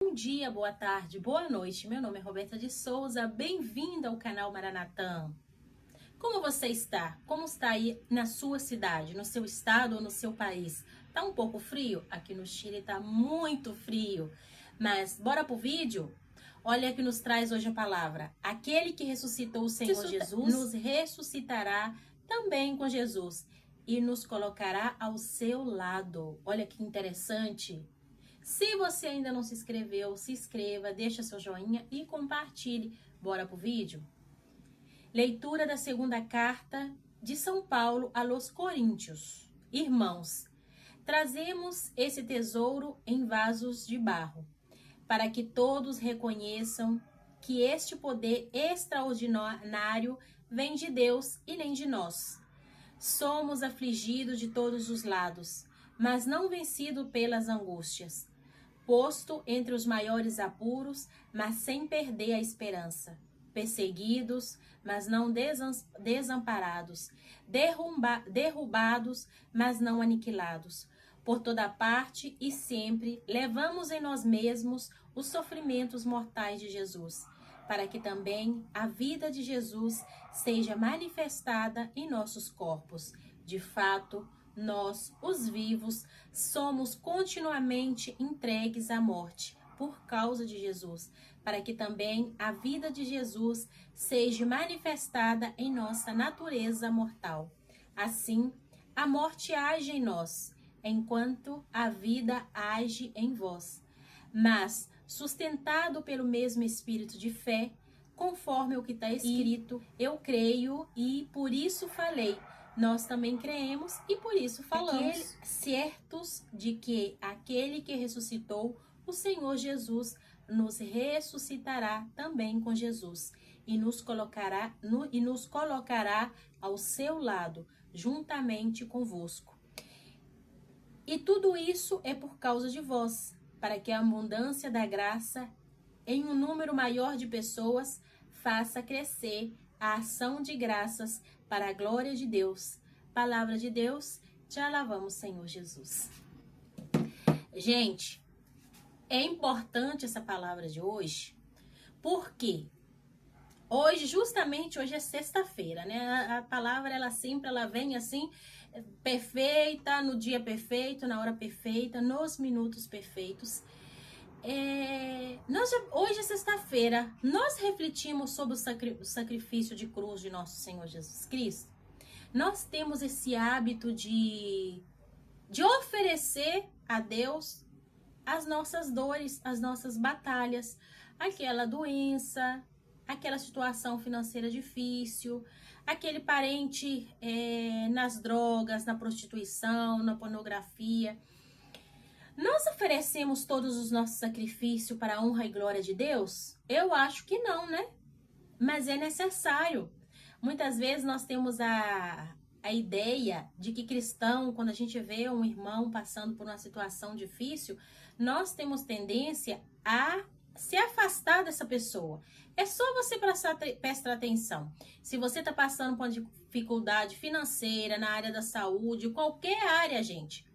Bom dia, boa tarde, boa noite. Meu nome é Roberta de Souza. Bem-vinda ao canal Maranatã. Como você está? Como está aí na sua cidade, no seu estado ou no seu país? Tá um pouco frio? Aqui no Chile tá muito frio. Mas bora pro vídeo? Olha que nos traz hoje a palavra. Aquele que ressuscitou o Senhor Jesus nos ressuscitará também com Jesus e nos colocará ao seu lado. Olha que interessante. Se você ainda não se inscreveu, se inscreva, deixa seu joinha e compartilhe. Bora pro vídeo? Leitura da segunda carta de São Paulo a los Coríntios. Irmãos, trazemos esse tesouro em vasos de barro, para que todos reconheçam que este poder extraordinário vem de Deus e nem de nós. Somos afligidos de todos os lados, mas não vencidos pelas angústias. Posto entre os maiores apuros, mas sem perder a esperança. Perseguidos, mas não desamparados. Derrubados, mas não aniquilados. Por toda parte e sempre levamos em nós mesmos os sofrimentos mortais de Jesus, para que também a vida de Jesus seja manifestada em nossos corpos. De fato, nós, os vivos, somos continuamente entregues à morte por causa de Jesus, para que também a vida de Jesus seja manifestada em nossa natureza mortal. Assim, a morte age em nós, enquanto a vida age em vós. Mas, sustentado pelo mesmo espírito de fé, conforme o que está escrito, eu creio e por isso falei. Nós também creemos e por isso falamos, certos de que aquele que ressuscitou o Senhor Jesus nos ressuscitará também com Jesus e nos colocará ao seu lado, juntamente convosco. E tudo isso é por causa de vós, para que a abundância da graça em um número maior de pessoas faça crescer a ação de graças para a glória de Deus. Palavra de Deus, te alabamos, Senhor Jesus. Gente, é importante essa palavra de hoje, porque justamente hoje é sexta-feira, né? A palavra, ela vem assim, perfeita, no dia perfeito, na hora perfeita, nos minutos perfeitos. Hoje é sexta-feira, nós refletimos sobre o sacrifício de cruz de nosso Senhor Jesus Cristo. Nós temos esse hábito de oferecer a Deus as nossas dores, as nossas batalhas, aquela doença, aquela situação financeira difícil, aquele parente nas drogas, na prostituição, na pornografia. Nós oferecemos todos os nossos sacrifícios para a honra e glória de Deus? Eu acho que não, né? Mas é necessário. Muitas vezes nós temos a ideia de que cristão, quando a gente vê um irmão passando por uma situação difícil, nós temos tendência a se afastar dessa pessoa. É só você prestar atenção. Se você está passando por uma dificuldade financeira, na área da saúde, qualquer área, gente,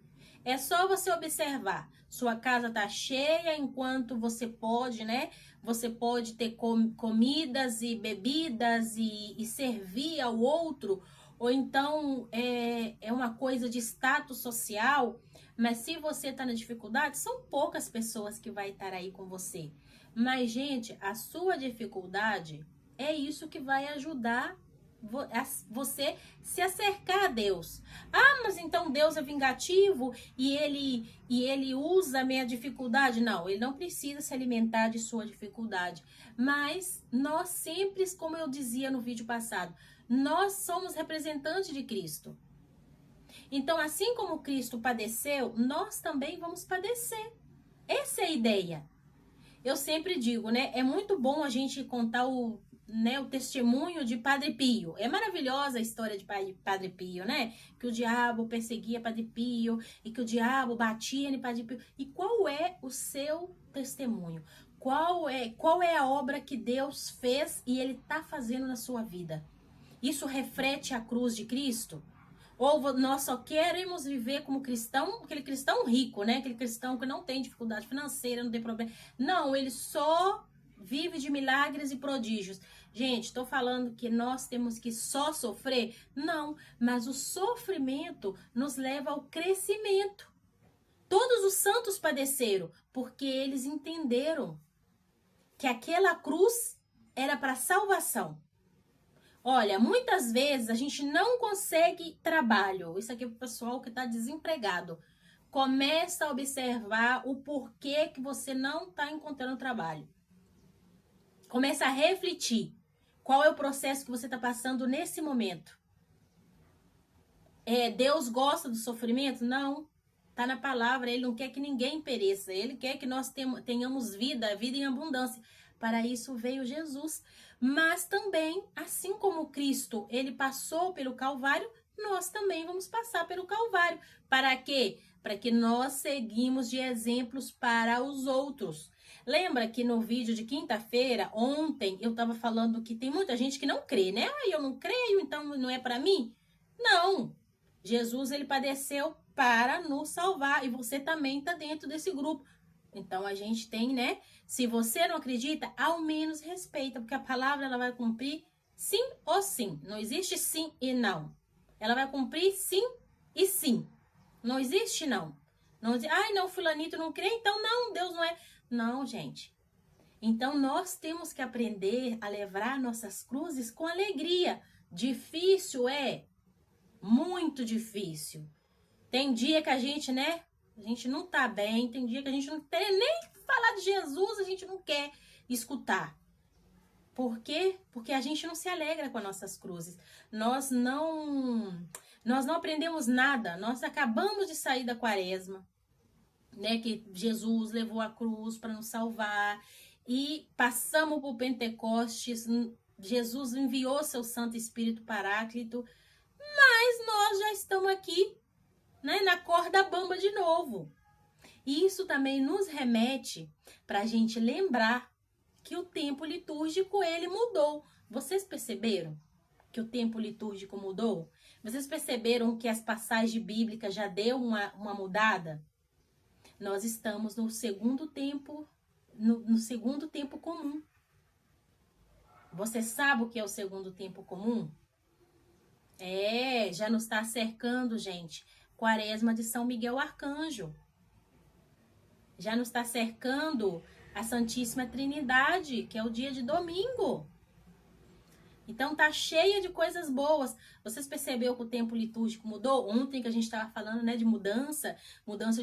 é só você observar. Sua casa tá cheia enquanto você pode, né? Você pode ter comidas e bebidas e servir ao outro. Ou então é uma coisa de status social. Mas se você tá na dificuldade, são poucas pessoas que vai estar aí com você. Mas, gente, a sua dificuldade é isso que vai ajudar você se acercar a Deus. Ah, mas então Deus é vingativo e ele usa a minha dificuldade? Não, ele não precisa se alimentar de sua dificuldade. Mas nós sempre, como eu dizia no vídeo passado, nós somos representantes de Cristo. Então, assim como Cristo padeceu, nós também vamos padecer. Essa é a ideia. Eu sempre digo, né? É muito bom a gente contar o testemunho de Padre Pio. É maravilhosa a história de Padre Pio, né? Que o diabo perseguia Padre Pio e que o diabo batia em Padre Pio. E qual é o seu testemunho? Qual é a obra que Deus fez e Ele está fazendo na sua vida? Isso reflete a cruz de Cristo? Ou nós só queremos viver como cristão, aquele cristão rico, né? Aquele cristão que não tem dificuldade financeira, não tem problema. Não, ele só vive de milagres e prodígios. Gente, estou falando que nós temos que só sofrer? Não, mas o sofrimento nos leva ao crescimento. Todos os santos padeceram, porque eles entenderam que aquela cruz era para salvação. Olha, muitas vezes a gente não consegue trabalho. Isso aqui é para o pessoal que está desempregado. Começa a observar o porquê que você não está encontrando trabalho. Começa a refletir. Qual é o processo que você está passando nesse momento? Deus gosta do sofrimento? Não. Está na palavra. Ele não quer que ninguém pereça. Ele quer que nós tenhamos vida, vida em abundância. Para isso veio Jesus. Mas também, assim como Cristo, ele passou pelo Calvário, nós também vamos passar pelo Calvário. Para quê? Para que nós seguimos de exemplos para os outros. Lembra que no vídeo de quinta-feira, ontem, eu estava falando que tem muita gente que não crê, né? Ah, eu não creio, então não é para mim? Não. Jesus, ele padeceu para nos salvar e você também está dentro desse grupo. Então, a gente tem, né? Se você não acredita, ao menos respeita, porque a palavra ela vai cumprir sim ou sim. Não existe sim e não. Ela vai cumprir sim e sim. Não existe não. Não existe, ai, não, fulanito não crê, então não, Deus não é. Não, gente. Então, nós temos que aprender a levar nossas cruzes com alegria. Difícil é? Muito difícil. Tem dia que a gente, né? A gente não tá bem, tem dia que a gente não tem nem falar de Jesus, a gente não quer escutar. Por quê? Porque a gente não se alegra com as nossas cruzes. Nós não aprendemos nada. Nós acabamos de sair da quaresma, né? Que Jesus levou a cruz para nos salvar. E passamos por Pentecostes. Jesus enviou seu Santo Espírito Paráclito. Mas nós já estamos aqui, né, na corda bamba de novo. E isso também nos remete para a gente lembrar que o tempo litúrgico, ele mudou. Vocês perceberam que o tempo litúrgico mudou? Vocês perceberam que as passagens bíblicas já deu uma mudada? Nós estamos no segundo tempo, no segundo tempo comum. Você sabe o que é o segundo tempo comum? Já nos está cercando, gente. Quaresma de São Miguel Arcanjo. Já nos está cercando a Santíssima Trindade, que é o dia de domingo. Então tá cheia de coisas boas. Vocês perceberam que o tempo litúrgico mudou? Ontem que a gente estava falando, né, de mudança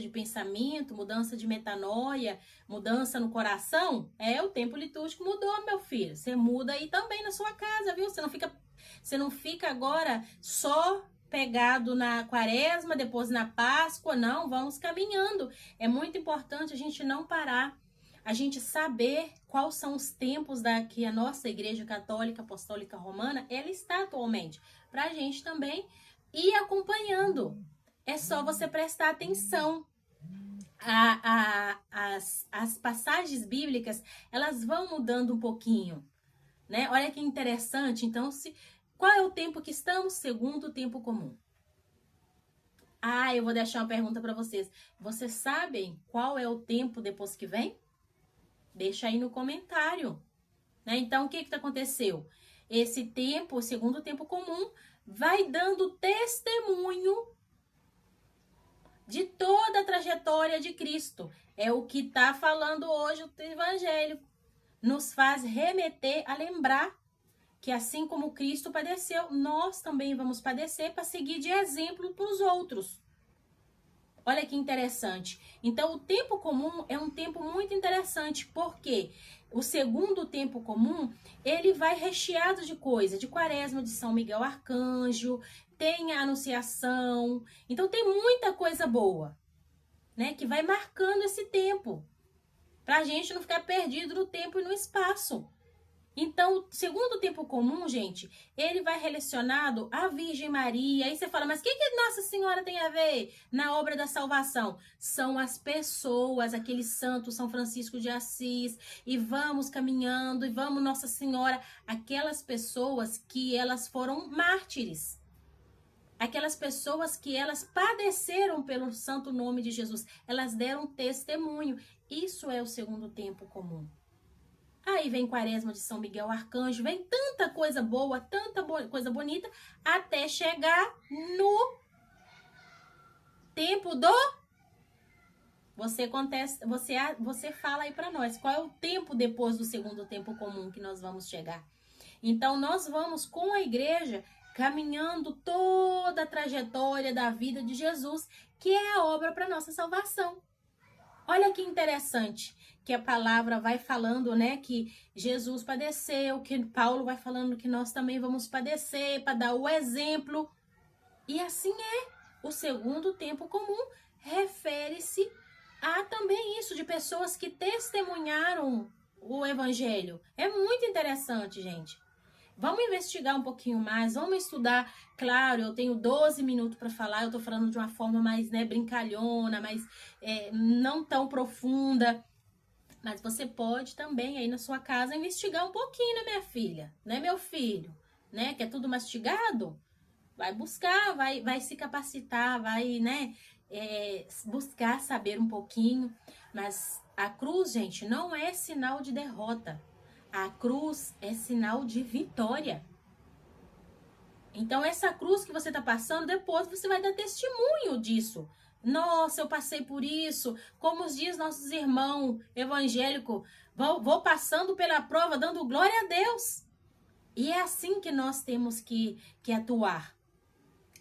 de pensamento, mudança de metanoia, mudança no coração. O tempo litúrgico mudou, meu filho. Você muda aí também na sua casa, viu? Você não fica agora só pegado na quaresma, depois na Páscoa, não, vamos caminhando. É muito importante a gente não parar, a gente saber quais são os tempos que a nossa Igreja Católica Apostólica Romana, ela está atualmente, para a gente também ir acompanhando. É só você prestar atenção. As passagens bíblicas, elas vão mudando um pouquinho, né? Olha que interessante. Então, qual é o tempo que estamos? Segundo o tempo comum. Eu vou deixar uma pergunta para vocês. Vocês sabem qual é o tempo depois que vem? Deixa aí no comentário. Né? Então, o que aconteceu? Esse tempo, o segundo tempo comum, vai dando testemunho de toda a trajetória de Cristo. É o que está falando hoje o Evangelho. Nos faz remeter a lembrar que assim como Cristo padeceu, nós também vamos padecer para seguir de exemplo para os outros. Olha que interessante. Então, o tempo comum é um tempo muito interessante, porque o segundo tempo comum, ele vai recheado de coisa, de quaresma de São Miguel Arcanjo, tem a Anunciação, então tem muita coisa boa, né, que vai marcando esse tempo, para a gente não ficar perdido no tempo e no espaço. Então, segundo o tempo comum, gente, ele vai relacionado à Virgem Maria. Aí você fala, mas o que Nossa Senhora tem a ver na obra da salvação? São as pessoas, aqueles santos, São Francisco de Assis, e vamos caminhando, e vamos Nossa Senhora, aquelas pessoas que elas foram mártires. aquelas pessoas que elas padeceram pelo santo nome de Jesus, elas deram testemunho. Isso é o segundo tempo comum. Aí vem Quaresma de São Miguel Arcanjo, vem tanta coisa boa, tanta coisa bonita, até chegar no tempo do... Você fala aí para nós, qual é o tempo depois do segundo tempo comum que nós vamos chegar? Então, nós vamos com a igreja caminhando toda a trajetória da vida de Jesus, que é a obra para nossa salvação. Olha que interessante, que a palavra vai falando, né, que Jesus padeceu, que Paulo vai falando que nós também vamos padecer, para dar o exemplo. E assim é. O segundo tempo comum refere-se a também isso, de pessoas que testemunharam o evangelho. É muito interessante, gente. Vamos investigar um pouquinho mais, vamos estudar. Claro, eu tenho 12 minutos para falar, eu tô falando de uma forma mais, né, brincalhona, mais não tão profunda. Mas você pode também aí na sua casa investigar um pouquinho, né, minha filha? Né, meu filho? Né, que é tudo mastigado? Vai buscar, vai se capacitar, vai, né, buscar saber um pouquinho. Mas a cruz, gente, não é sinal de derrota. A cruz é sinal de vitória. Então, essa cruz que você está passando, depois você vai dar testemunho disso. Nossa, eu passei por isso. Como diz nossos irmãos evangélicos, vou passando pela prova, dando glória a Deus. E é assim que nós temos que atuar.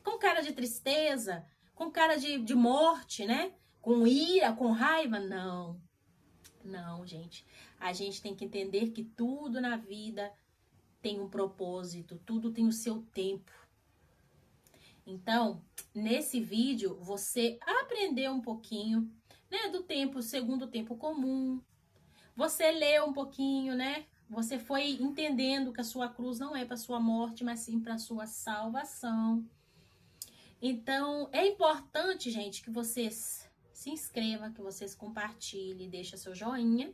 Com cara de tristeza, com cara de morte, né? Com ira, com raiva, não. Não, gente. A gente tem que entender que tudo na vida tem um propósito, tudo tem o seu tempo. Então, nesse vídeo, você aprendeu um pouquinho, né, do tempo, segundo tempo comum. Você leu um pouquinho, né? Você foi entendendo que a sua cruz não é para sua morte, mas sim para sua salvação. Então, é importante, gente, que vocês se inscrevam, que vocês compartilhem, deixem seu joinha.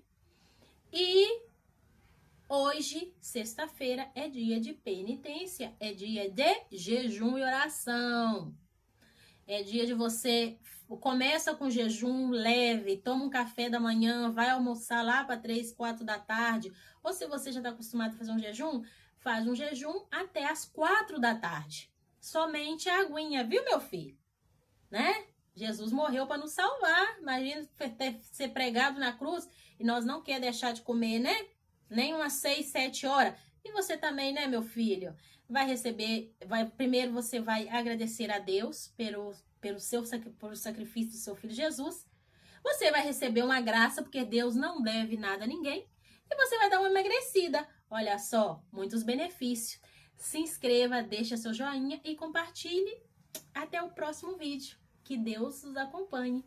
E hoje, sexta-feira, é dia de penitência, é dia de jejum e oração. É dia de você, começa com jejum leve, toma um café da manhã, vai almoçar lá para 3, 4 da tarde. Ou se você já está acostumado a fazer um jejum, faz um jejum até as 4 da tarde. Somente a aguinha, viu, meu filho? Né? Jesus morreu para nos salvar. Imagina ser pregado na cruz e nós não quer deixar de comer, né? Nem umas 6, 7 horas. E você também, né, meu filho? Vai receber, primeiro você vai agradecer a Deus pelo sacrifício do seu filho Jesus. Você vai receber uma graça, porque Deus não deve nada a ninguém. E você vai dar uma emagrecida. Olha só, muitos benefícios. Se inscreva, deixa seu joinha e compartilhe. Até o próximo vídeo. Que Deus os acompanhe.